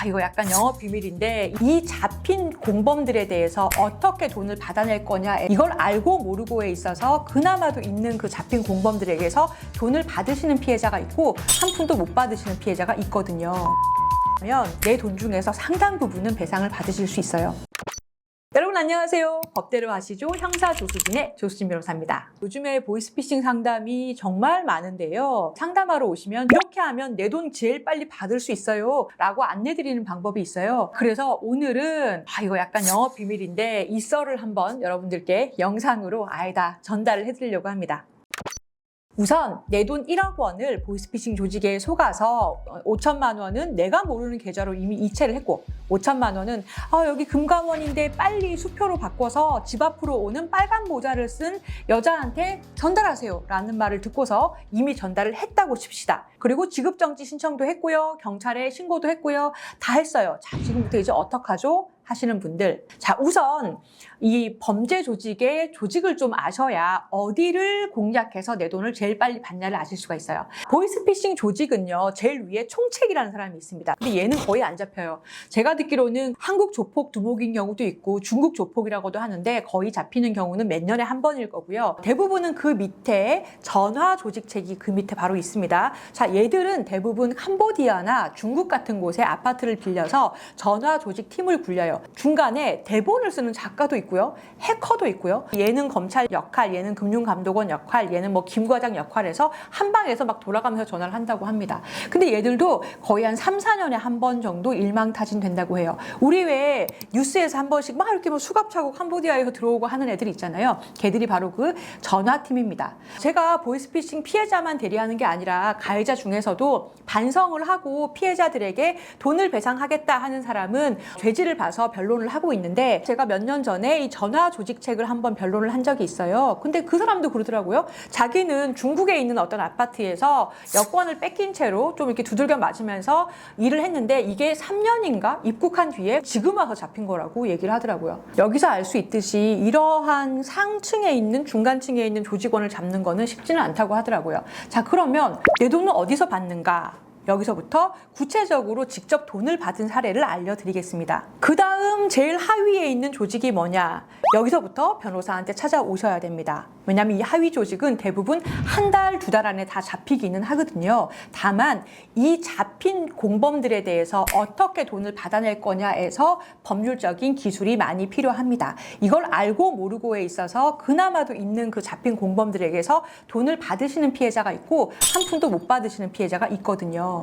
이거 약간 영업 비밀인데 이 잡힌 공범들에 대해서 어떻게 돈을 받아낼 거냐, 이걸 알고 모르고에 있어서 그나마도 있는 그 잡힌 공범들에게서 돈을 받으시는 피해자가 있고 한 푼도 못 받으시는 피해자가 있거든요. 그러면 내 돈 중에서 상당 부분은 배상을 받으실 수 있어요. 여러분 안녕하세요. 법대로 하시죠. 형사조수진의 조수진 변호사입니다. 요즘에 보이스피싱 상담이 정말 많은데요. 상담하러 오시면 이렇게 하면 내 돈 제일 빨리 받을 수 있어요 라고 안내드리는 방법이 있어요. 그래서 오늘은 이거 약간 영업 비밀인데 이 썰을 한번 여러분들께 영상으로 다 전달을 해드리려고 합니다. 우선 내 돈 1억 원을 보이스피싱 조직에 속아서 5천만 원은 내가 모르는 계좌로 이미 이체를 했고 5천만 원은 여기 금감원인데 빨리 수표로 바꿔서 집 앞으로 오는 빨간 모자를 쓴 여자한테 전달하세요 라는 말을 듣고서 이미 전달을 했다고 칩시다. 그리고 지급정지 신청도 했고요. 경찰에 신고도 했고요. 다 했어요. 자, 지금부터 이제 어떡하죠? 하시는 분들, 자, 우선 이 범죄 조직의 조직을 좀 아셔야 어디를 공략해서 내 돈을 제일 빨리 받냐를 아실 수가 있어요. 보이스피싱 조직은요, 제일 위에 총책이라는 사람이 있습니다. 근데 얘는 거의 안 잡혀요. 제가 듣기로는 한국 조폭 두목인 경우도 있고 중국 조폭이라고도 하는데 거의 잡히는 경우는 몇 년에 한 번일 거고요. 대부분은 그 밑에 전화 조직책이 그 밑에 바로 있습니다. 자, 얘들은 대부분 캄보디아나 중국 같은 곳에 아파트를 빌려서 전화 조직 팀을 굴려요. 중간에 대본을 쓰는 작가도 있고요. 해커도 있고요. 얘는 검찰 역할, 얘는 금융감독원 역할, 얘는 뭐 김과장 역할에서 한 방에서 막 돌아가면서 전화를 한다고 합니다. 근데 얘들도 거의 한 3, 4년에 한 번 정도 일망타진 된다고 해요. 우리 왜 뉴스에서 한 번씩 막 이렇게 뭐 수갑차고 캄보디아에서 들어오고 하는 애들 있잖아요. 걔들이 바로 그 전화팀입니다. 제가 보이스피싱 피해자만 대리하는 게 아니라 가해자 중에서도 반성을 하고 피해자들에게 돈을 배상하겠다 하는 사람은 죄질을 봐서 변론을 하고 있는데, 제가 몇 년 전에 이 전화 조직책을 한번 변론을 한 적이 있어요. 근데 그 사람도 그러더라고요. 자기는 중국에 있는 어떤 아파트에서 여권을 뺏긴 채로 좀 이렇게 두들겨 맞으면서 일을 했는데 이게 3년인가 입국한 뒤에 지금 와서 잡힌 거라고 얘기를 하더라고요. 여기서 알 수 있듯이 이러한 상층에 있는 중간층에 있는 조직원을 잡는 거는 쉽지는 않다고 하더라고요. 자, 그러면 내 돈은 어디서 받는가? 여기서부터 구체적으로 직접 돈을 받은 사례를 알려드리겠습니다. 그 다음 제일 하위에 있는 조직이 뭐냐? 여기서부터 변호사한테 찾아오셔야 됩니다. 왜냐하면 이 하위 조직은 대부분 한 달, 두 달 안에 다 잡히기는 하거든요. 다만 이 잡힌 공범들에 대해서 어떻게 돈을 받아낼 거냐에서 법률적인 기술이 많이 필요합니다. 이걸 알고 모르고에 있어서 그나마도 있는 그 잡힌 공범들에게서 돈을 받으시는 피해자가 있고 한 푼도 못 받으시는 피해자가 있거든요.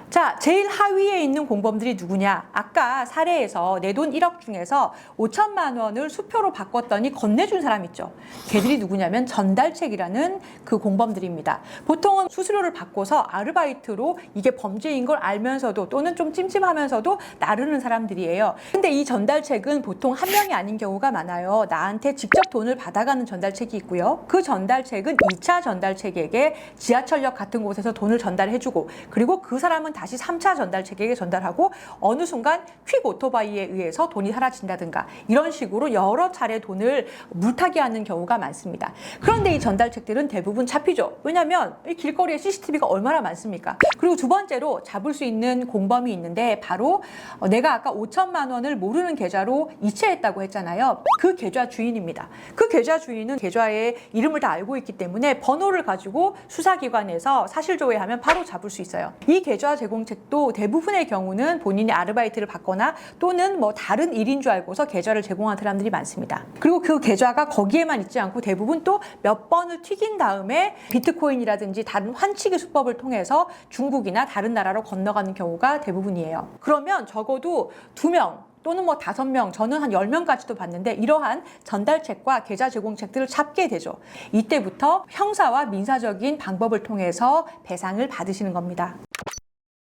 자, 제일 하위에 있는 공범들이 누구냐? 아까 사례에서 내 돈 1억 중에서 5천만 원을 수표로 바꿨더니 건네준 사람 있죠. 걔들이 누구냐면 전달책이라는 그 공범들입니다. 보통은 수수료를 받고서 아르바이트로 이게 범죄인 걸 알면서도 또는 좀 찜찜하면서도 나르는 사람들이에요. 근데 이 전달책은 보통 한 명이 아닌 경우가 많아요. 나한테 직접 돈을 받아가는 전달책이 있고요. 그 전달책은 2차 전달책에게 지하철역 같은 곳에서 돈을 전달해주고, 그리고 그 사람은 다시 3차 전달책에게 전달하고 어느 순간 퀵 오토바이에 의해서 돈이 사라진다든가 이런 식으로 여러 차례 돈을 물타기 하는 경우가 많습니다. 그런데 이 전달책들은 대부분 잡히죠. 왜냐하면 이 길거리에 CCTV가 얼마나 많습니까? 그리고 두 번째로 잡을 수 있는 공범이 있는데 바로 내가 아까 5천만 원을 모르는 계좌로 이체했다고 했잖아요. 그 계좌 주인입니다. 그 계좌 주인은 계좌의 이름을 다 알고 있기 때문에 번호를 가지고 수사기관에서 사실조회하면 바로 잡을 수 있어요. 이 계좌 제공책도 대부분의 경우는 본인이 아르바이트를 받거나 또는 뭐 다른 일인 줄 알고서 계좌를 제공한 사람들이 많습니다. 그리고 그 계좌가 거기에만 있지 않고 대부분 또 몇 번을 튀긴 다음에 비트코인이라든지 다른 환치기 수법을 통해서 중국이나 다른 나라로 건너가는 경우가 대부분이에요. 그러면 적어도 2명 또는 뭐 5명, 저는 한 10명까지도 봤는데 이러한 전달책과 계좌 제공책들을 잡게 되죠. 이때부터 형사와 민사적인 방법을 통해서 배상을 받으시는 겁니다.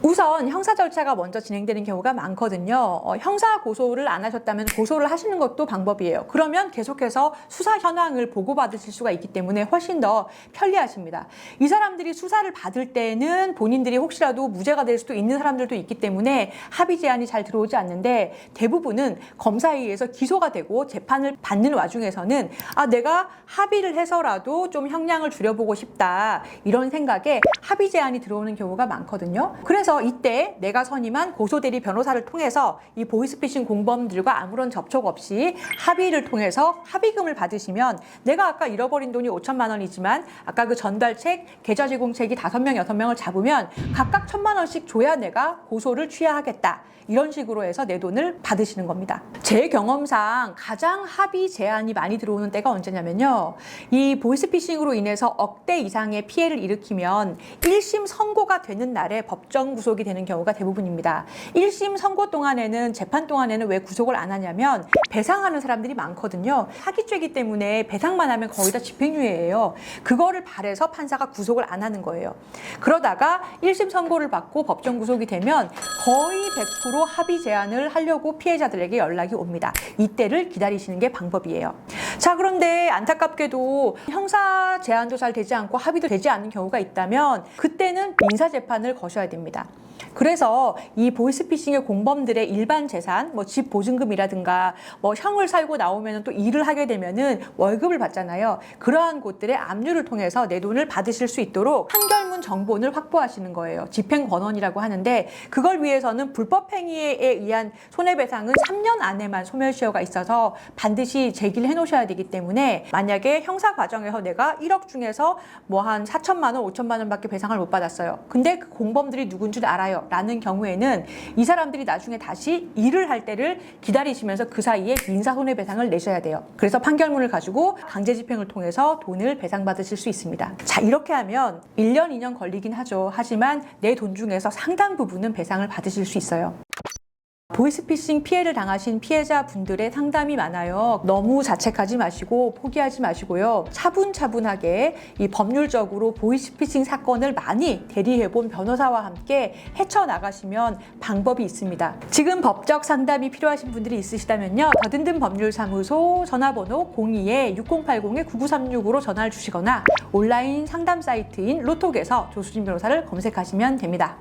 우선 형사 절차가 먼저 진행되는 경우가 많거든요. 형사 고소를 안 하셨다면 고소를 하시는 것도 방법이에요. 그러면 계속해서 수사 현황을 보고받으실 수가 있기 때문에 훨씬 더 편리하십니다. 이 사람들이 수사를 받을 때는 본인들이 혹시라도 무죄가 될 수도 있는 사람들도 있기 때문에 합의 제한이 잘 들어오지 않는데, 대부분은 검사에 의해서 기소가 되고 재판을 받는 와중에서는 내가 합의를 해서라도 좀 형량을 줄여보고 싶다, 이런 생각에 합의 제한이 들어오는 경우가 많거든요. 그래서 그래서 이때 내가 선임한 고소대리 변호사를 통해서 이 보이스피싱 공범들과 아무런 접촉 없이 합의를 통해서 합의금을 받으시면 내가 아까 잃어버린 돈이 5천만 원이지만 아까 그 전달책, 계좌 제공책이 5명, 6명을 잡으면 각각 1,000만 원씩 줘야 내가 고소를 취하하겠다. 이런 식으로 해서 내 돈을 받으시는 겁니다. 제 경험상 가장 합의 제한이 많이 들어오는 때가 언제냐면요. 이 보이스피싱으로 인해서 억대 이상의 피해를 일으키면 1심 선고가 되는 날에 법정 구속이 되는 경우가 대부분입니다. 1심 선고 동안에는 재판 동안에는 왜 구속을 안 하냐면 배상하는 사람들이 많거든요. 사기죄이기 때문에 배상만 하면 거의 다 집행유예예요. 그거를 바래서 판사가 구속을 안 하는 거예요. 그러다가 1심 선고를 받고 법정 구속이 되면 거의 100% 합의 제한을 하려고 피해자들에게 연락이 옵니다. 이때를 기다리시는 게 방법이에요. 자, 그런데 안타깝게도 형사 제한도 잘 되지 않고 합의도 되지 않는 경우가 있다면 그때는 민사재판을 거셔야 됩니다. 그래서 이 보이스피싱의 공범들의 일반 재산, 뭐 집 보증금이라든가 뭐 형을 살고 나오면 또 일을 하게 되면은 월급을 받잖아요. 그러한 곳들의 압류를 통해서 내 돈을 받으실 수 있도록 판결문 정본을 확보하시는 거예요. 집행권원이라고 하는데 그걸 위해서는 불법행위에 의한 손해배상은 3년 안에만 소멸시효가 있어서 반드시 제기를 해놓으셔야 되기 때문에 만약에 형사 과정에서 내가 1억 중에서 뭐 한 4천만 원, 5천만 원밖에 배상을 못 받았어요. 근데 그 공범들이 누군 줄 알아요. 라는 경우에는 이 사람들이 나중에 다시 일을 할 때를 기다리시면서 그 사이에 민사 손해배상을 내셔야 돼요. 그래서 판결문을 가지고 강제집행을 통해서 돈을 배상받으실 수 있습니다. 자, 이렇게 하면 1년, 2년 걸리긴 하죠. 하지만 내 돈 중에서 상당 부분은 배상을 받으실 수 있어요. 보이스피싱 피해를 당하신 피해자분들의 상담이 많아요. 너무 자책하지 마시고 포기하지 마시고요. 차분차분하게 이 법률적으로 보이스피싱 사건을 많이 대리해본 변호사와 함께 헤쳐나가시면 방법이 있습니다. 지금 법적 상담이 필요하신 분들이 있으시다면요. 더든든 법률사무소 전화번호 02-6080-9936으로 전화를 주시거나 온라인 상담 사이트인 로톡에서 조수진 변호사를 검색하시면 됩니다.